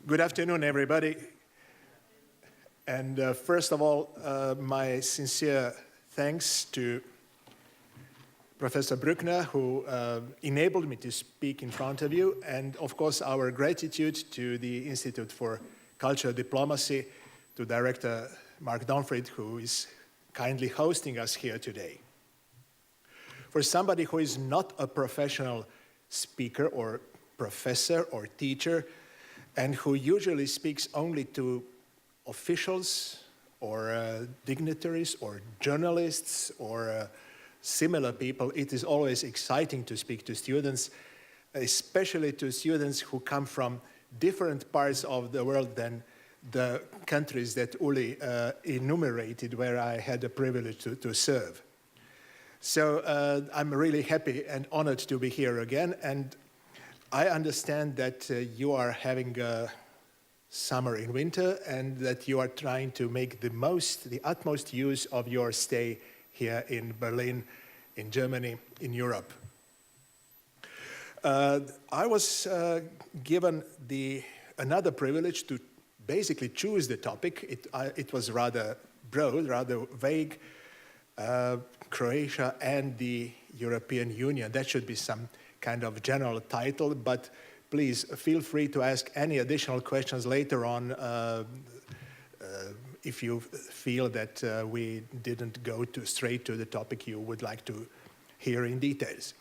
Good afternoon, everybody. And first of all, my sincere thanks to Professor Bruckner, who enabled me to speak in front of you, and of course our gratitude to the Institute for Cultural Diplomacy, to Director Mark Donfried, who is kindly hosting us here today. For somebody who is not a professional speaker or professor or teacher, and who usually speaks only to officials or dignitaries or journalists or similar people, it is always exciting to speak to students, especially to students who come from different parts of the world than the countries that Uli enumerated, where I had the privilege to serve. So I'm really happy and honored to be here again, and I understand that you are having a summer in winter and that you are trying to make the utmost use of your stay here in Berlin, in Germany, in Europe. I was given another privilege to basically choose the topic. It was rather broad, rather vague. Croatia and the European Union. That should be some kind of general title, but please feel free to ask any additional questions later on if you feel that we didn't go straight to the topic you would like to hear in details.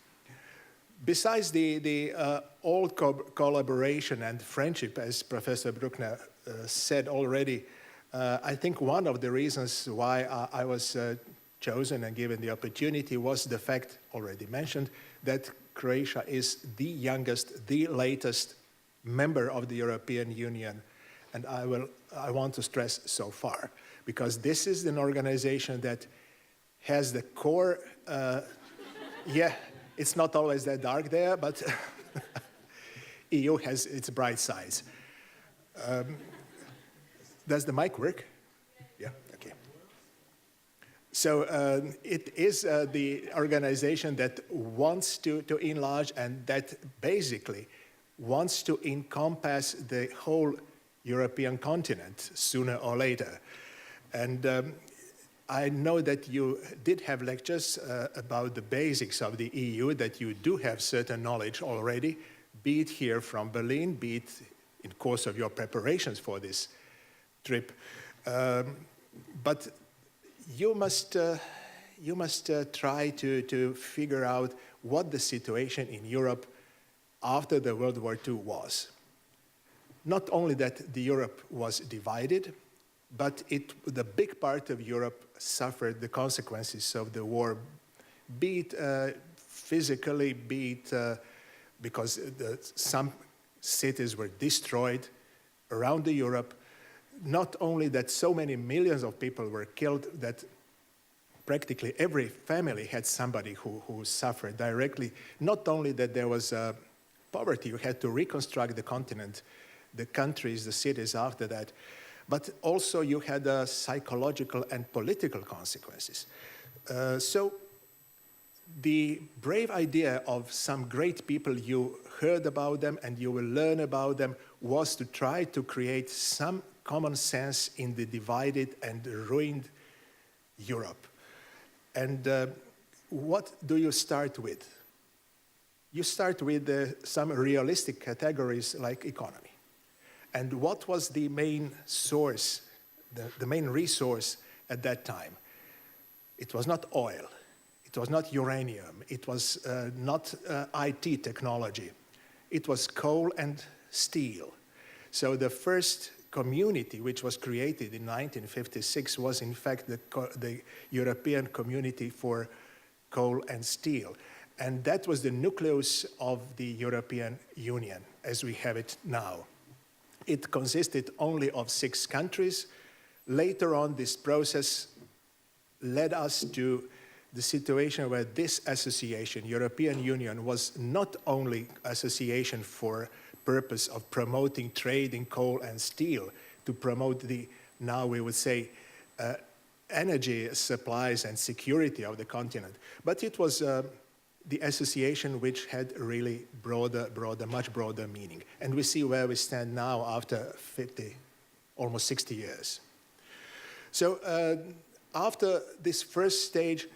Besides the old collaboration and friendship, as Professor Bruckner said already, I think one of the reasons why I was chosen and given the opportunity was the fact already mentioned that Croatia is the youngest, the latest member of the European Union, and I want to stress so far, because this is an organization that has the core, yeah, it's not always that dark there, but EU has its bright sides. Does the mic work? Yeah, okay. So it is the organization that wants to enlarge and that basically wants to encompass the whole European continent sooner or later. And I know that you did have lectures about the basics of the EU, that you do have certain knowledge already, be it here from Berlin, be it in the course of your preparations for this trip. But you must try to figure out what the situation in Europe after the World War II was. Not only that the Europe was divided, but the big part of Europe suffered the consequences of the war, be it physically, be it because some cities were destroyed around Europe. Not only that so many millions of people were killed, that practically every family had somebody who suffered directly. Not only that there was poverty, you had to reconstruct the continent, the countries, the cities after that, but also you had psychological and political consequences. So the brave idea of some great people, you heard about them and you will learn about them, was to try to create some common sense in the divided and ruined Europe. And what do you start with? You start with some realistic categories like economy. And what was the main source, the main resource at that time? It was not oil, it was not uranium, it was not IT technology, it was coal and steel. So the first community which was created in 1956 was in fact the European Community for Coal and Steel. And that was the nucleus of the European Union as we have it now. It consisted only of 6 countries. Later on, this process led us to the situation where this association, European Union, was not only association for purpose of promoting trade in coal and steel, to promote the, now we would say, energy supplies and security of the continent. But it was the association which had really much broader meaning. And we see where we stand now after 50, almost 60 years. So after this first stage,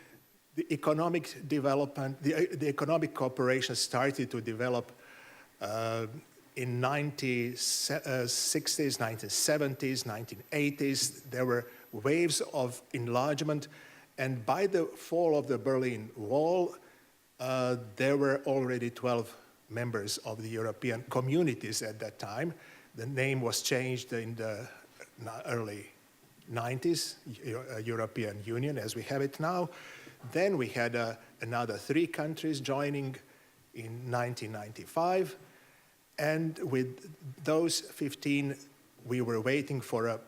the economic development, the economic cooperation started to develop in 1960s, 1970s, 1980s. There were waves of enlargement, and by the fall of the Berlin Wall, there were already 12 members of the European communities at that time. The name was changed in the early 90s, European Union as we have it now. Then we had another 3 countries joining in 1995. And with those 15, we were waiting for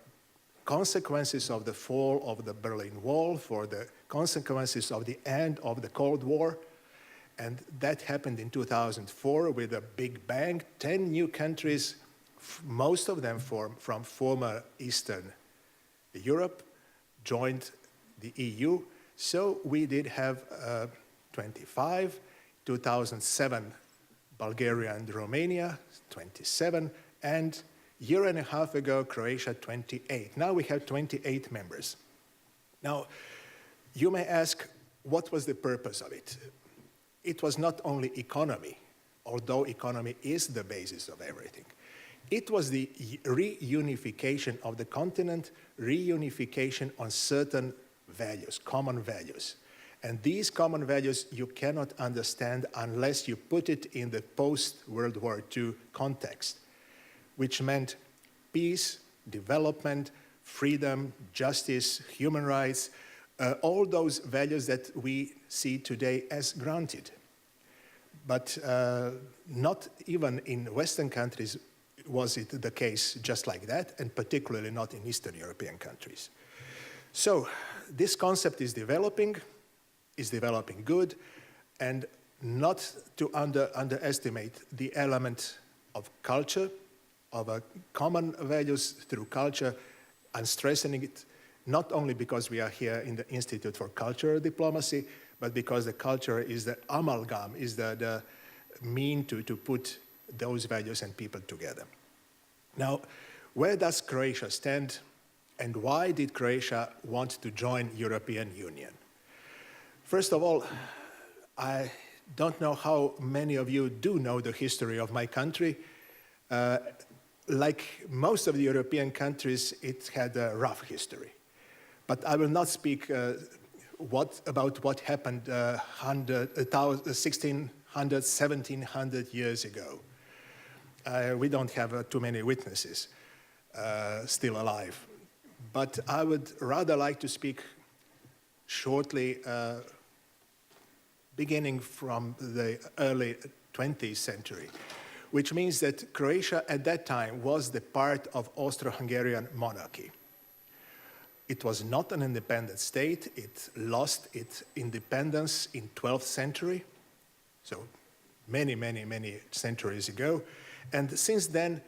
consequences of the fall of the Berlin Wall, for the consequences of the end of the Cold War. And that happened in 2004 with a big bang. 10 new countries, most of them from former Eastern Europe, joined the EU. So we did have 25, 2007, Bulgaria and Romania, 27, and a year and a half ago, Croatia, 28. Now we have 28 members. Now, you may ask, what was the purpose of it? It was not only economy, although economy is the basis of everything. It was the reunification of the continent, reunification on certain values, common values. And these common values you cannot understand unless you put it in the post-World War II context, which meant peace, development, freedom, justice, human rights, all those values that we see today as granted. But not even in Western countries was it the case just like that, and particularly not in Eastern European countries. So this concept is developing good, and not to underestimate the element of culture, of common values through culture, and stressing it not only because we are here in the Institute for Cultural Diplomacy, but because the culture is the amalgam, is the mean to put those values and people together. Now, where does Croatia stand, and why did Croatia want to join European Union? First of all, I don't know how many of you do know the history of my country. Like most of the European countries, it had a rough history. But I will not speak about what happened 1600, 1700 years ago. We don't have too many witnesses still alive. But I would rather like to speak shortly, beginning from the early 20th century, which means that Croatia at that time was the part of Austro-Hungarian monarchy. It was not an independent state. It lost its independence in 12th century, so many, many, many centuries ago. And since then,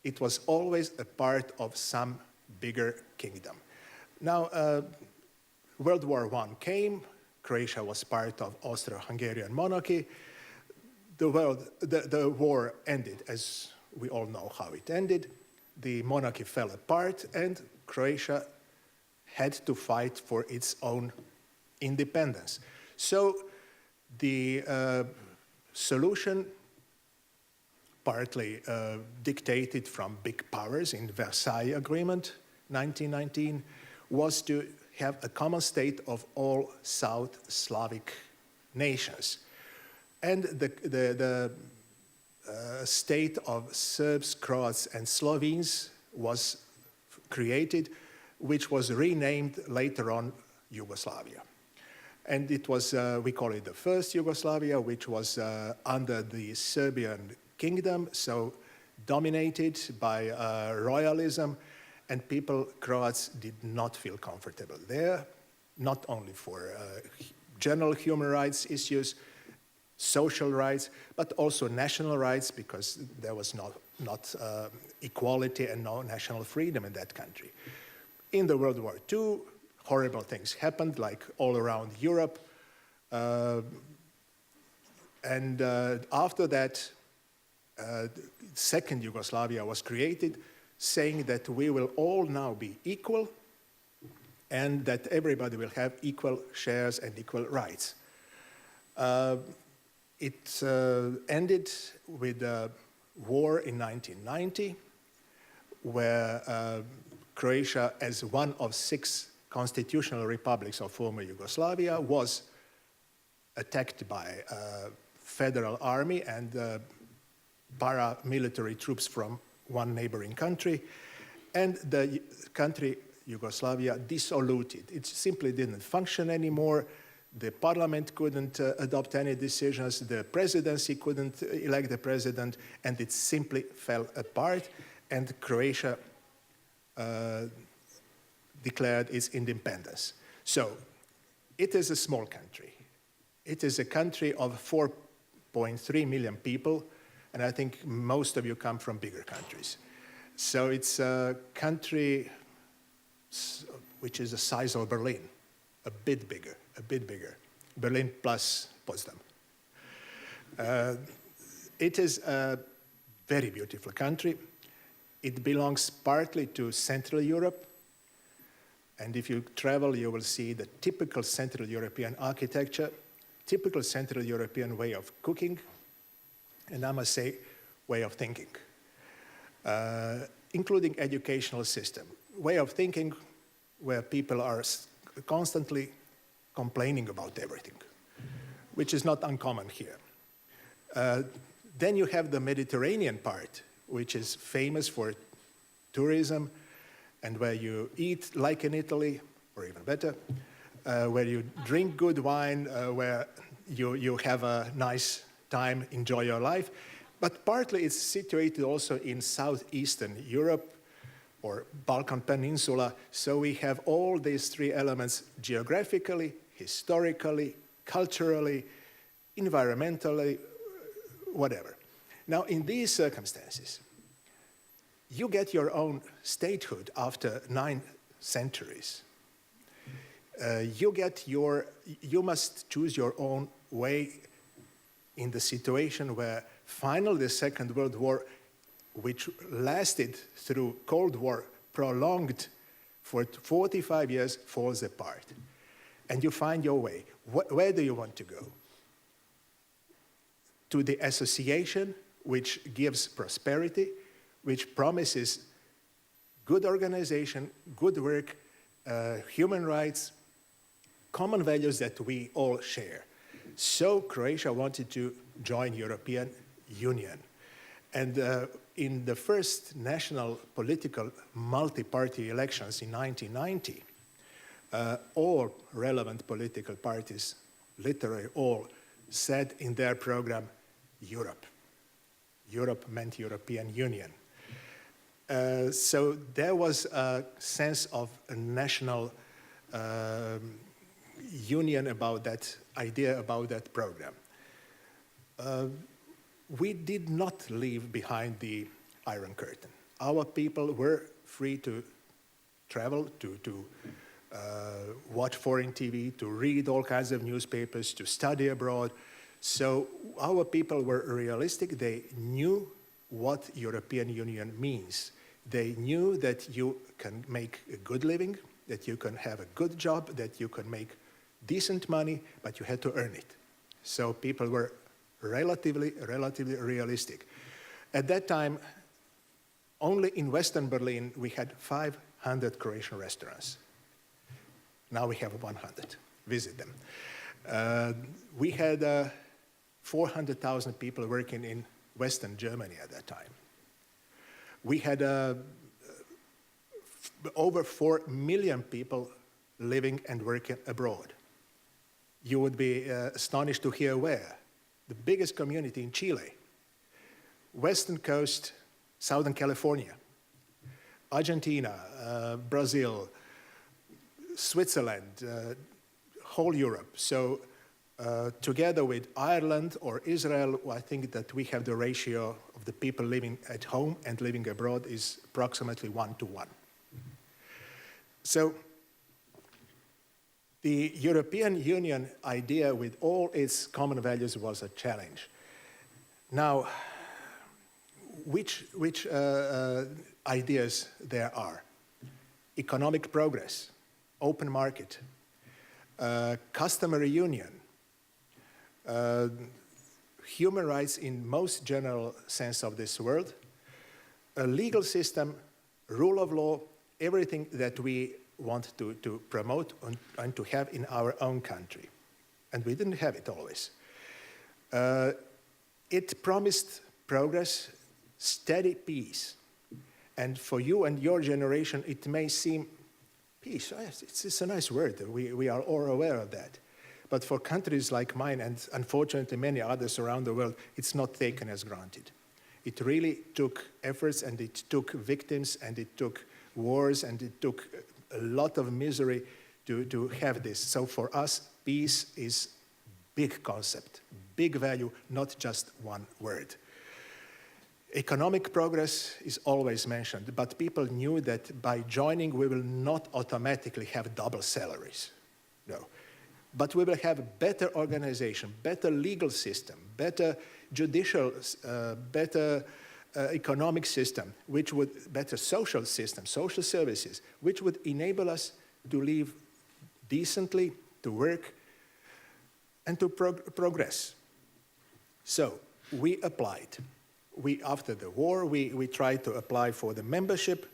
it was always a part of some bigger kingdom. Now, World War I came. Croatia was part of Austro-Hungarian monarchy. The war ended, as we all know how it ended. The monarchy fell apart, and Croatia had to fight for its own independence. So the solution, partly dictated from big powers in Versailles Agreement, 1919, was to have a common state of all South Slavic nations. And the state of Serbs, Croats, and Slovenes was created, which was renamed later on Yugoslavia. And it was, we call it the first Yugoslavia, which was under the Serbian kingdom, so dominated by royalism, and people, Croats, did not feel comfortable there, not only for general human rights issues, social rights, but also national rights, because there was not equality and no national freedom in that country. In the World War II, horrible things happened, like all around Europe. And after that, second Yugoslavia was created, saying that we will all now be equal and that everybody will have equal shares and equal rights. It ended with a war in 1990, where Croatia, as one of 6 constitutional republics of former Yugoslavia, was attacked by federal army and paramilitary troops from one neighboring country, and the country, Yugoslavia, dissoluted. It simply didn't function anymore. The parliament couldn't adopt any decisions, the presidency couldn't elect the president, and it simply fell apart, and Croatia declared its independence. So, it is a small country. It is a country of 4.3 million people, and I think most of you come from bigger countries. So it's a country which is the size of Berlin, a bit bigger. Berlin plus Potsdam. It is a very beautiful country. It belongs partly to Central Europe, and if you travel, you will see the typical Central European architecture, typical Central European way of cooking, and I must say, way of thinking, including educational system. Way of thinking where people are constantly complaining about everything, which is not uncommon here. Then you have the Mediterranean part, which is famous for tourism, and where you eat like in Italy, or even better, where you drink good wine, where you have a nice time, enjoy your life. But partly it's situated also in southeastern Europe or Balkan Peninsula. So we have all these 3 elements geographically, historically, culturally, environmentally, whatever. Now, in these circumstances, you get your own statehood after 9 centuries. You must choose your own way in the situation where finally the Second World War, which lasted through Cold War, prolonged for 45 years, falls apart. And you find your way. Where do you want to go? To the association, which gives prosperity, which promises good organization, good work, human rights, common values that we all share. So Croatia wanted to join European Union. And in the first national political multi-party elections in 1990, all relevant political parties, literally all, said in their program, Europe. Europe meant European Union. So there was a sense of a national union about that idea, about that program. We did not leave behind the Iron Curtain. Our people were free to travel, to watch foreign TV, to read all kinds of newspapers, to study abroad. So our people were realistic. They knew what European Union means. They knew that you can make a good living, that you can have a good job, that you can make decent money, but you had to earn it. So people were relatively realistic. At that time, only in Western Berlin, we had 500 Croatian restaurants. Now we have 100. Visit them. We had 400,000 people working in Western Germany at that time. We had over 4 million people living and working abroad. You would be astonished to hear where. The biggest community in Chile, Western Coast, Southern California, Argentina, Brazil, Switzerland, whole Europe. So together with Ireland or Israel, I think that we have the ratio of the people living at home and living abroad is approximately 1 to 1. So The European Union idea with all its common values was a challenge. Now, which ideas there are? Economic progress, open market, customer union, human rights in most general sense of this word, a legal system, rule of law, everything that we want to promote and to have in our own country. And we didn't have it always. It promised progress, steady peace. And for you and your generation, it may seem, peace, it's a nice word. We are all aware of that. But for countries like mine, and unfortunately many others around the world, it's not taken as granted. It really took efforts, and it took victims, and it took wars, and it took a lot of misery to have this. So for us, peace is big concept, big value, not just one word. Economic progress is always mentioned, but people knew that by joining, we will not automatically have double salaries. No. But we will have a better organization, better legal system, better judicial, better economic system, better social system, social services, which would enable us to live decently, to work, and to progress. So we applied. After the war, we tried to apply for the membership,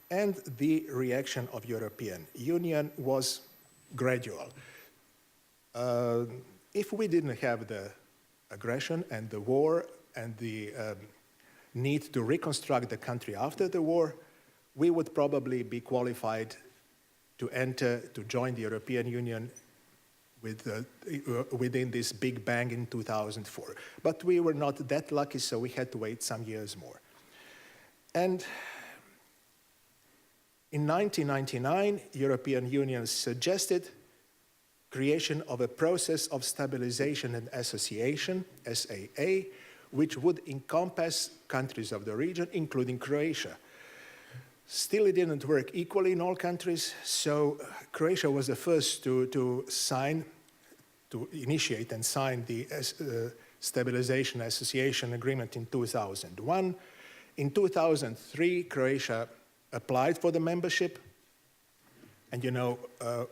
and the reaction of European Union was gradual. If we didn't have the aggression and the war and the need to reconstruct the country after the war, we would probably be qualified to join the European Union within this big bang in 2004. But we were not that lucky, so we had to wait some years more. And in 1999, European Union suggested creation of a process of stabilization and association, SAA, which would encompass countries of the region, including Croatia. Still, it didn't work equally in all countries, so Croatia was the first to initiate and sign the Stabilization Association Agreement in 2001. In 2003, Croatia applied for the membership, and you know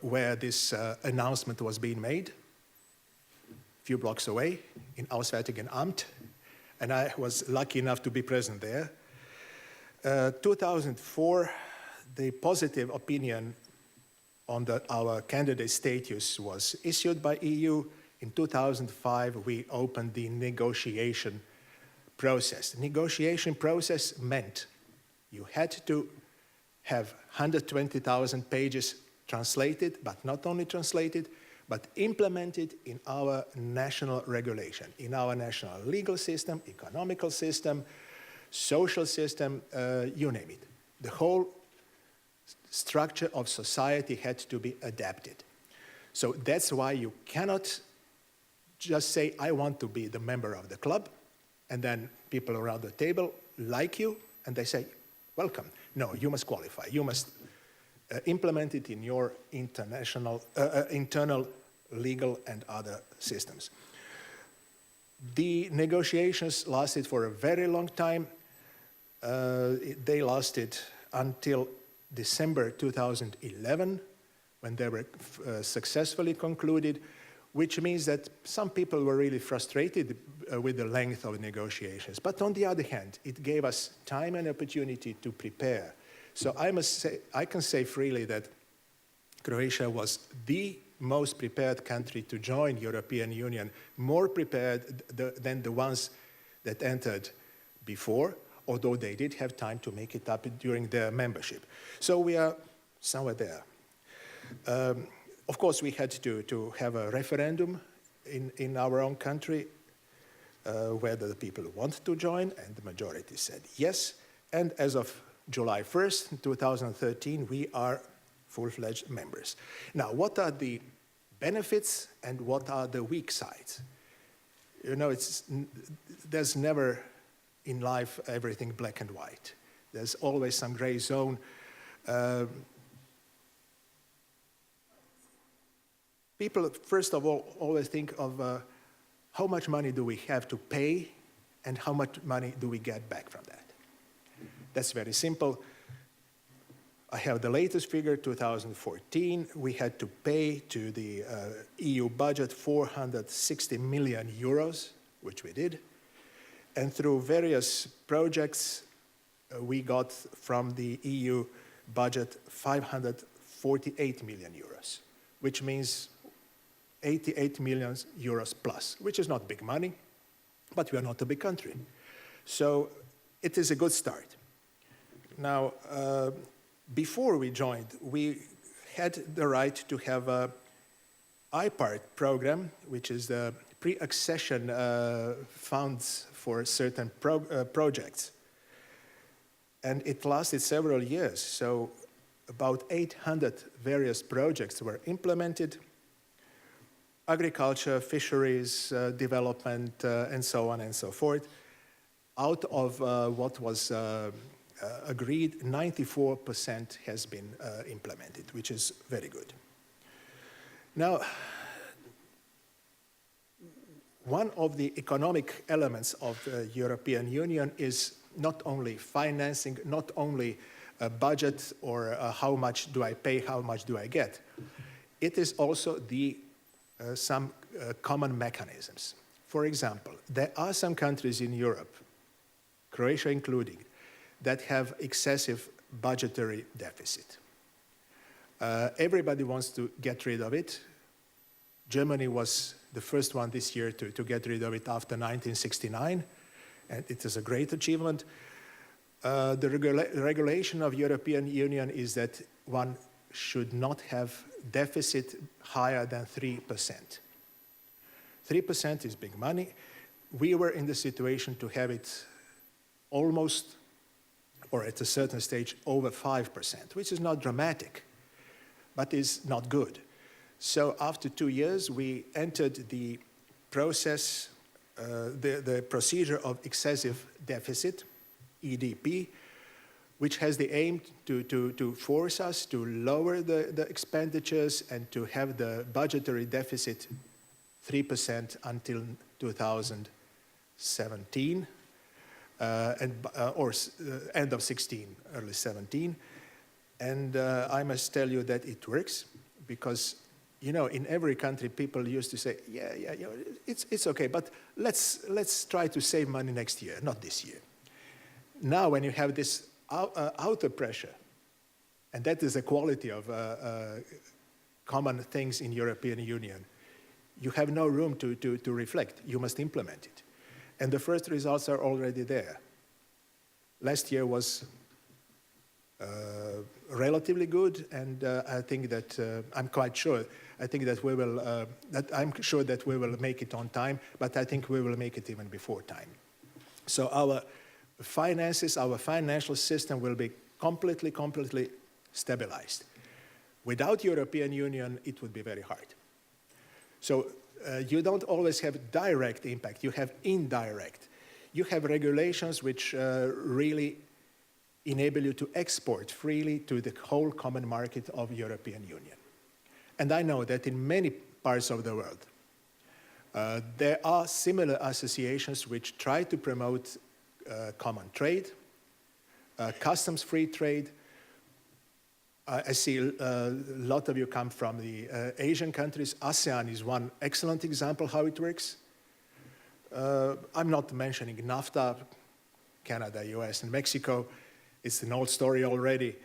where this announcement was being made? A few blocks away, in Auswärtigen Amt, and I was lucky enough to be present there. 2004, the positive opinion on our candidate status was issued by EU. In 2005, we opened the negotiation process. The negotiation process meant you had to have 120,000 pages translated, but not only translated, but implemented in our national regulation, in our national legal system, economical system, social system, you name it. The whole structure of society had to be adapted. So that's why you cannot just say, I want to be the member of the club, and then people around the table like you, and they say, welcome. No, you must qualify. You must implement it in your internal legal and other systems. The negotiations lasted for a very long time. They lasted until December 2011, when they were successfully concluded, which means that some people were really frustrated with the length of negotiations. But on the other hand, it gave us time and opportunity to prepare. So I must say, I can say freely that Croatia was the most prepared country to join European Union, more prepared than the ones that entered before, although they did have time to make it up during their membership. So we are somewhere there. Of course, we had to have a referendum in our own country whether the people want to join, and the majority said yes. And as of July 1st, 2013, we are full-fledged members. Now, what are the benefits and what are the weak sides? You know, there's never in life everything black and white. There's always some gray zone. people, first of all, always think of how much money do we have to pay and how much money do we get back from that. That's very simple. I have the latest figure, 2014. We had to pay to the EU budget 460 million euros, which we did. And through various projects, we got from the EU budget 548 million euros, which means 88 million euros plus, which is not big money, but we are not a big country. So it is a good start. Now, before we joined, we had the right to have a IPART program, which is the Pre-Accession Funds for certain projects. And it lasted several years. So about 800 various projects were implemented: agriculture, fisheries, development, and so on and so forth. Out of what was agreed, 94% has been implemented, which is very good. Now, one of the economic elements of the European Union is not only financing, not only a budget or how much do I pay, how much do I get. It is also some common mechanisms. For example, there are some countries in Europe, Croatia including, that have excessive budgetary deficit. Everybody wants to get rid of it. Germany was the first one this year to get rid of it after 1969, and it is a great achievement. The regulation of European Union is that one should not have deficit higher than 3%. 3% is big money. We were in the situation to have it almost, or at a certain stage, over 5%, which is not dramatic, but is not good. So after 2 years, we entered the process, the procedure of excessive deficit, EDP, which has the aim to force us to lower the expenditures and to have the budgetary deficit 3% until 2017. Or end of 16, early 17. And I must tell you that it works because, you know, in every country, people used to say, yeah, it's okay, but let's try to save money next year, not this year. Now, when you have this outer pressure, and that is the quality of common things in European Union, you have no room to reflect. You must implement it. And the first results are already there. Last year was relatively good, and I think that I'm quite sure. I think that we will. I'm sure that we will make it on time, but I think we will make it even before time. So our finances, our financial system will be completely stabilized. Without European Union, it would be very hard. So you don't always have direct impact, you have indirect. You have regulations which really enable you to export freely to the whole common market of European Union. And I know that in many parts of the world, there are similar associations which try to promote common trade, customs-free trade. I see a lot of you come from the Asian countries. ASEAN is one excellent example how it works. I'm not mentioning NAFTA, Canada, US, and Mexico. It's an old story already.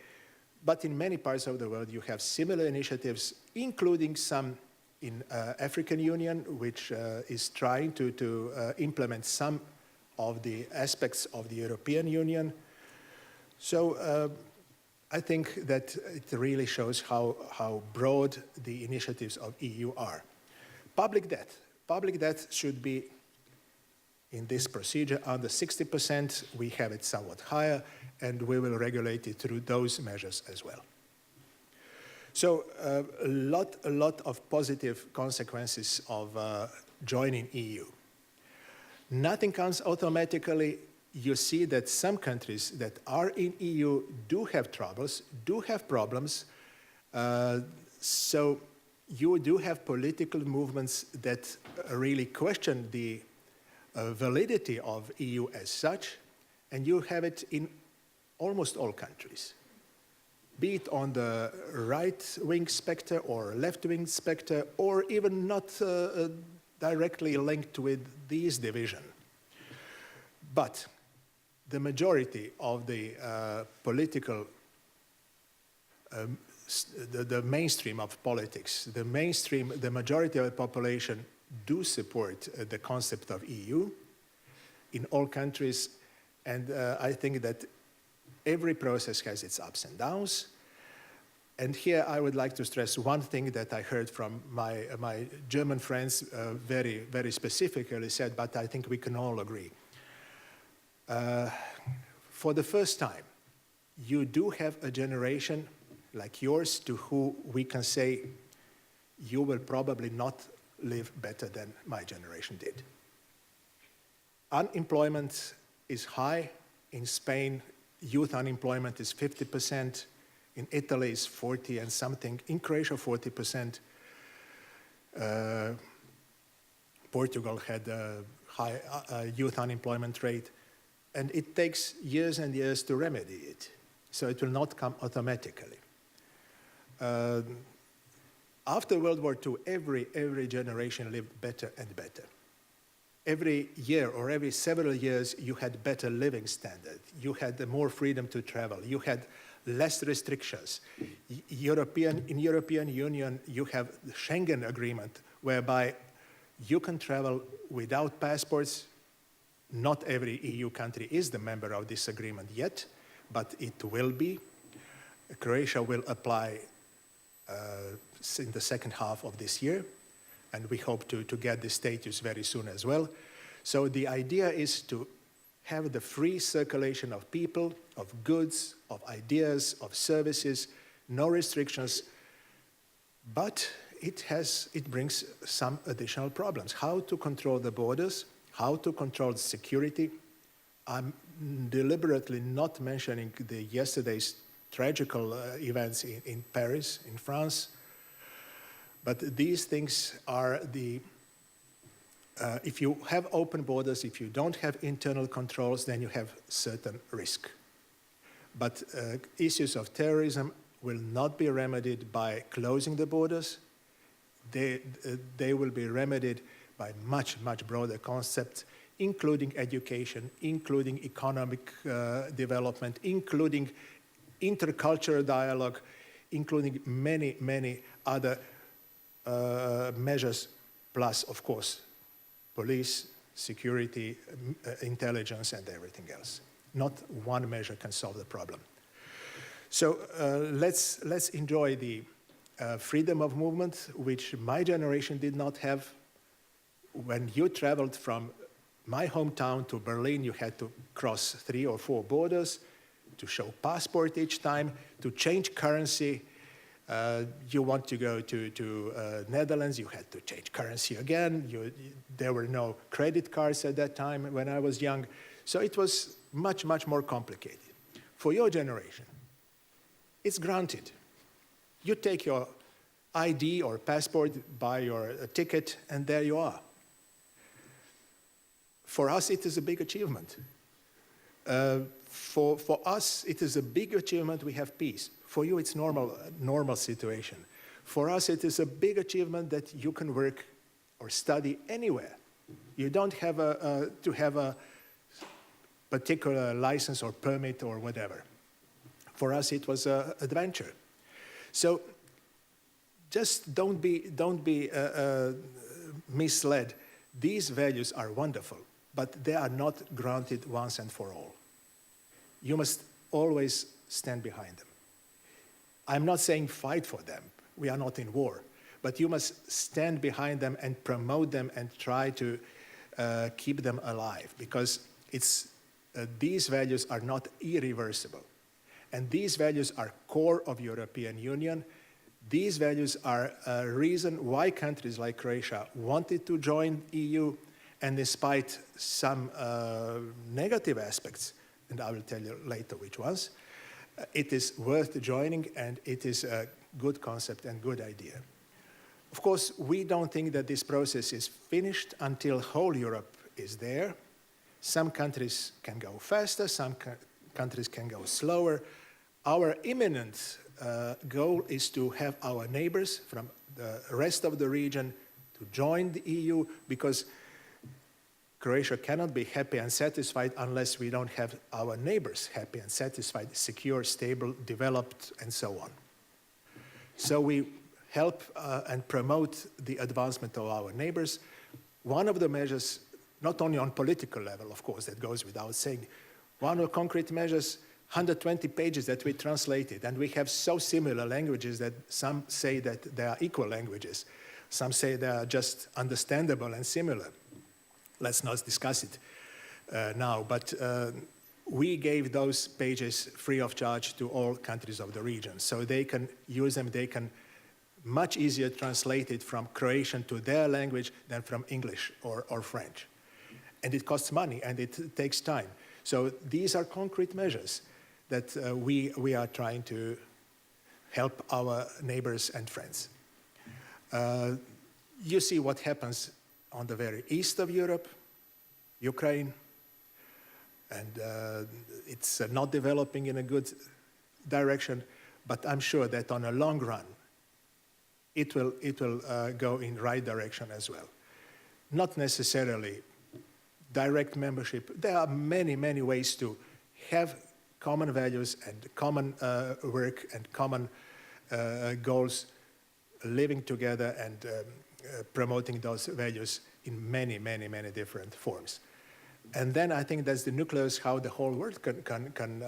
But in many parts of the world, you have similar initiatives, including some in African Union, which is trying to implement some of the aspects of the European Union. So I think that it really shows how broad the initiatives of EU are. Public debt. Public debt should be, in this procedure, under 60%. We have it somewhat higher, and we will regulate it through those measures as well. So a lot of positive consequences of joining EU. Nothing comes automatically. You see that some countries that are in EU do have troubles, do have problems. So you do have political movements that really question the validity of EU as such, and you have it in almost all countries, be it on the right-wing spectrum or left-wing spectrum, or even not directly linked with these divisions. But the majority of the political, the mainstream of politics, the majority of the population do support the concept of EU in all countries, and I think that every process has its ups and downs. And here I would like to stress one thing that I heard from my German friends very, very specifically said, but I think we can all agree. For the first time, you do have a generation like yours to who we can say, you will probably not live better than my generation did. Unemployment is high. In Spain, youth unemployment is 50%. In Italy, it's 40 and something. In Croatia, 40%. Portugal had a high youth unemployment rate. And it takes years and years to remedy it. So it will not come automatically. After World War II, every generation lived better and better. Every year or every several years, you had better living standard. You had more freedom to travel. You had less restrictions. In European Union, you have the Schengen Agreement, whereby you can travel without passports. Not every EU country is the member of this agreement yet, but it will be. Croatia will apply in the second half of this year, and we hope to get this status very soon as well. So the idea is to have the free circulation of people, of goods, of ideas, of services, no restrictions, but it brings some additional problems. How to control the borders, how to control security. I'm deliberately not mentioning yesterday's tragical events in Paris, in France, but these things are if you have open borders, if you don't have internal controls, then you have certain risk. But issues of terrorism will not be remedied by closing the borders. They will be remedied by much, much broader concepts, including education, including economic development, including intercultural dialogue, including many, many other measures, plus, of course, police, security, intelligence, and everything else. Not one measure can solve the problem. So let's enjoy the freedom of movement, which my generation did not have. When you traveled from my hometown to Berlin, you had to cross 3 or 4 borders, to show passport each time, to change currency. You want to go to Netherlands, you had to change currency again. There were no credit cards at that time when I was young. So it was much, much more complicated. For your generation, it's granted. You take your ID or passport, buy your ticket, and there you are. For us, it is a big achievement. For us, it is a big achievement. We have peace. For you, it's normal situation. For us, it is a big achievement that you can work or study anywhere. You don't have to have a particular license or permit or whatever. For us, it was an adventure. So just don't be misled. These values are wonderful, but they are not granted once and for all. You must always stand behind them. I'm not saying fight for them. We are not in war. But you must stand behind them and promote them and try to keep them alive, because these values are not irreversible. And these values are core of European Union. These values are a reason why countries like Croatia wanted to join EU, and despite some negative aspects, and I will tell you later which ones, it is worth joining, and it is a good concept and good idea. Of course, we don't think that this process is finished until whole Europe is there. Some countries can go faster, some countries can go slower. Our imminent goal is to have our neighbors from the rest of the region to join the EU, because Croatia cannot be happy and satisfied unless we don't have our neighbors happy and satisfied, secure, stable, developed, and so on. So we help and promote the advancement of our neighbors. One of the measures, not only on political level, of course, that goes without saying, one of the concrete measures, 120 pages that we translated, and we have so similar languages that some say that they are equal languages. Some say they are just understandable and similar. Let's not discuss it now, but we gave those pages free of charge to all countries of the region, so they can use them, they can much easier translate it from Croatian to their language than from English or French. And it costs money and it takes time. So these are concrete measures that we are trying to help our neighbors and friends. You see what happens on the very east of Europe, Ukraine, and it's not developing in a good direction, but I'm sure that on a long run, it will go in the right direction as well. Not necessarily direct membership. There are many, many ways to have common values and common work and common goals, living together and promoting those values in many, many, many different forms. And then I think that's the nucleus how the whole world can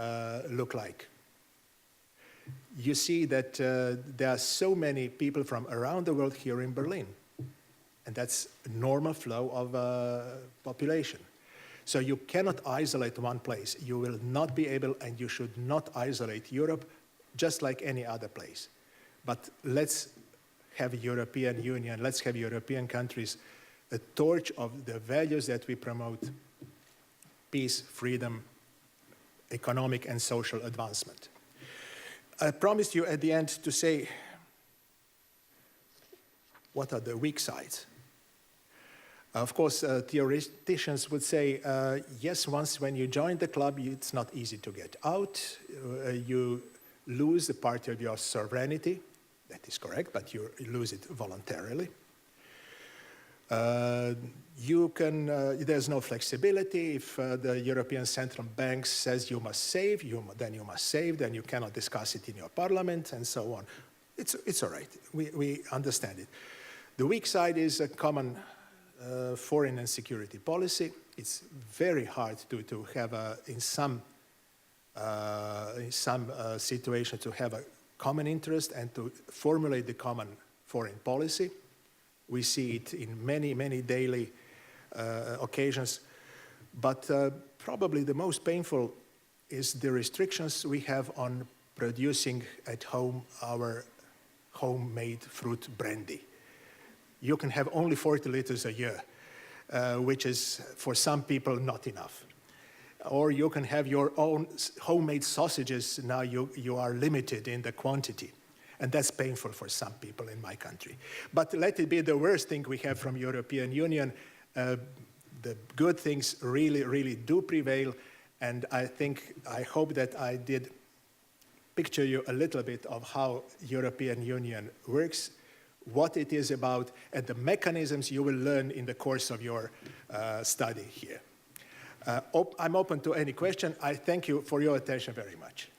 look like. You see that there are so many people from around the world here in Berlin, and that's a normal flow of population. So you cannot isolate one place. You will not be able, and you should not isolate Europe just like any other place. But let's have European Union, let's have European countries a torch of the values that we promote: peace, freedom, economic and social advancement. I promised you at the end to say what are the weak sides. Of course, theoreticians would say, yes, once when you join the club, it's not easy to get out. You lose a part of your sovereignty. That is correct, but you lose it voluntarily. There's no flexibility. If the European Central Bank says you must save, then you must save, then you cannot discuss it in your parliament, and so on. It's all right. We understand it. The weak side is a common foreign and security policy. It's very hard to have in some situations to have a common interest and to formulate the common foreign policy. We see it in many, many daily occasions. But probably the most painful is the restrictions we have on producing at home our homemade fruit brandy. You can have only 40 liters a year, which is for some people not enough. Or you can have your own homemade sausages. Now you are limited in the quantity. And that's painful for some people in my country. But let it be the worst thing we have from European Union. The good things really, really do prevail. And I hope that I did picture you a little bit of how European Union works, what it is about, and the mechanisms you will learn in the course of your study here. I'm open to any question. I thank you for your attention very much.